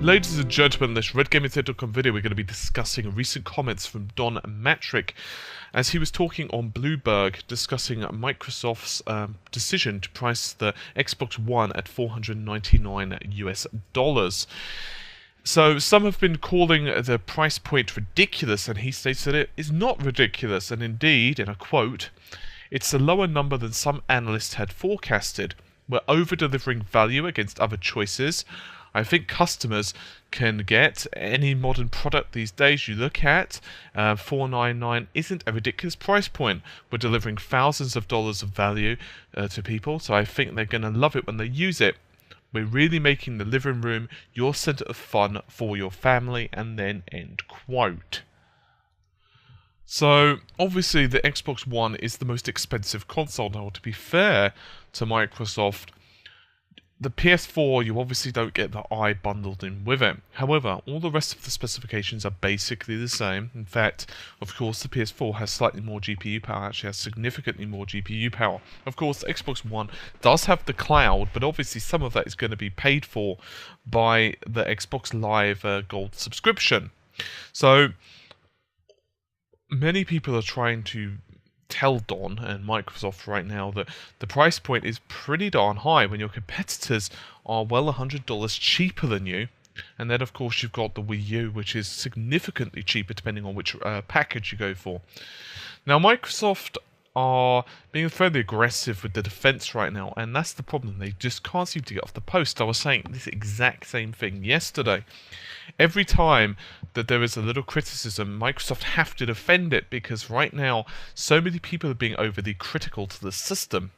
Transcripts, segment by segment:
Ladies and gentlemen, in this RedGamingTech.com video we're going to be discussing recent comments from Don Mattrick as he was talking on Bloomberg discussing Microsoft's decision to price the Xbox One at $499 US. So some have been calling the price point ridiculous, and he states that it is not ridiculous, and indeed, in a quote, "It's a lower number than some analysts had forecasted. We're over-delivering value against other choices. I think customers can get any modern product these days you look at. $499 isn't a ridiculous price point. We're delivering thousands of dollars of value to people, so I think they're going to love it when they use it. We're really making the living room your center of fun for your family," and then end quote. So, obviously the Xbox One is the most expensive console. Now, to be fair to Microsoft, the PS4, you obviously don't get the Eye bundled in with it. However, all the rest of the specifications are basically the same. In fact, of course, the PS4 has slightly more GPU power, actually has significantly more GPU power. Of course, the Xbox One does have the cloud, but obviously some of that is going to be paid for by the Xbox Live Gold subscription. So, many people are trying to tell Don and Microsoft right now that the price point is pretty darn high when your competitors are well $100 cheaper than you. And then of course you've got the Wii U, which is significantly cheaper depending on which package you go for. Now Microsoft are being fairly aggressive with the defense right now, and that's the problem. They just can't seem to get off the post. I was saying this exact same thing yesterday. Every time that there is a little criticism, Microsoft have to defend it, because right now so many people are being overly critical to the system.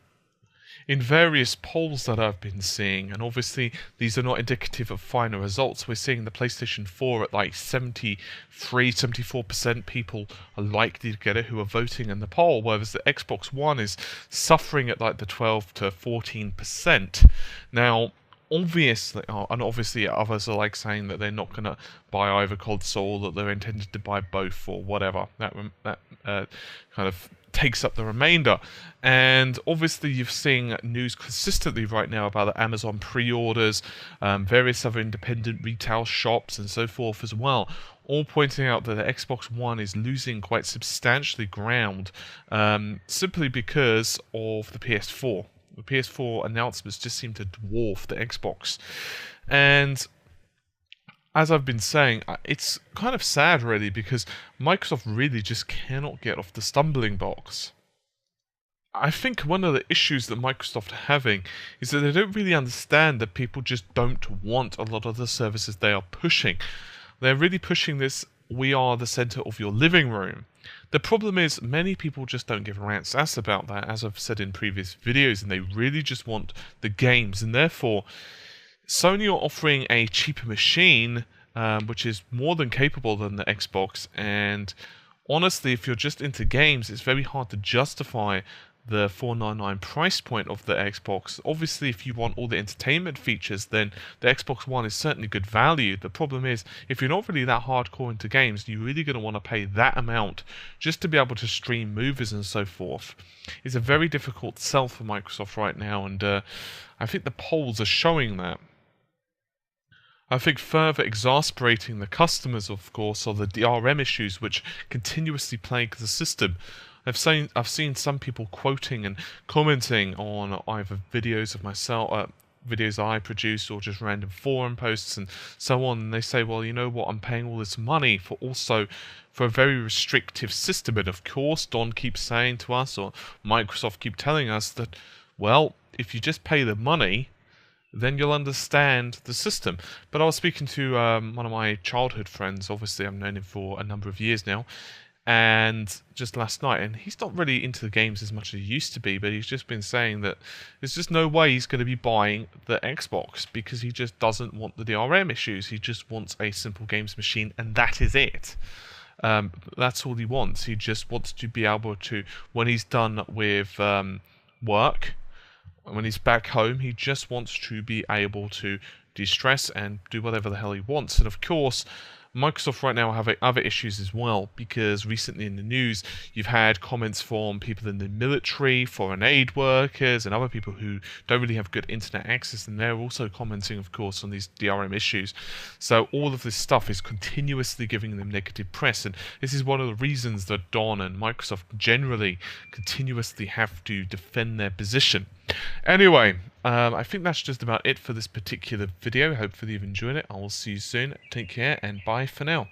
In various polls that I've been seeing, and obviously these are not indicative of final results, we're seeing the PlayStation 4 at like 74% people are likely to get it who are voting in the poll, whereas the Xbox One is suffering at like the 12 to 14%. Now, obviously others are like saying that they're not going to buy either console, that they're intended to buy both or whatever. That kind of takes up the remainder. And obviously you're seeing news consistently right now about the Amazon pre-orders, various other independent retail shops and so forth as well, all pointing out that the Xbox One is losing quite substantially ground simply because of the PS4. The PS4 announcements just seem to dwarf the Xbox. And as I've been saying, it's kind of sad really, because Microsoft really just cannot get off the stumbling blocks. I think one of the issues that Microsoft are having is that they don't really understand that people just don't want a lot of the services they are pushing. They're really pushing this, we are the center of your living room. The problem is many people just don't give a rat's ass about that, as I've said in previous videos, and they really just want the games, and therefore Sony are offering a cheaper machine, which is more than capable than the Xbox, and honestly, if you're just into games, it's very hard to justify the $499 price point of the Xbox. Obviously, if you want all the entertainment features, then the Xbox One is certainly good value. The problem is, if you're not really that hardcore into games, you're really going to want to pay that amount just to be able to stream movies and so forth. It's a very difficult sell for Microsoft right now, and I think the polls are showing that. I think further exasperating the customers, of course, are the DRM issues which continuously plague the system. I've seen some people quoting and commenting on either videos of myself, videos I produce, or just random forum posts and so on. And they say, well, you know what, I'm paying all this money for a very restrictive system. And of course, Don keeps saying to us, or Microsoft keep telling us that, well, if you just pay the money, then you'll understand the system. But I was speaking to one of my childhood friends. Obviously, I've known him for a number of years now, and just last night, and he's not really into the games as much as he used to be, but he's just been saying that there's just no way he's going to be buying the Xbox because he just doesn't want the DRM issues. He just wants a simple games machine, and that is it. That's all he wants. He just wants to be able to, when he's done with work, when he's back home, he just wants to be able to de-stress and do whatever the hell he wants. And of course, Microsoft right now are having other issues as well, because recently in the news you've had comments from people in the military, foreign aid workers, and other people who don't really have good internet access, and they're also commenting, of course, on these DRM issues. So all of this stuff is continuously giving them negative press, and this is one of the reasons that Don and Microsoft generally continuously have to defend their position. Anyway, I think that's just about it for this particular video. Hopefully you've enjoyed it. I will see you soon. Take care and bye for now.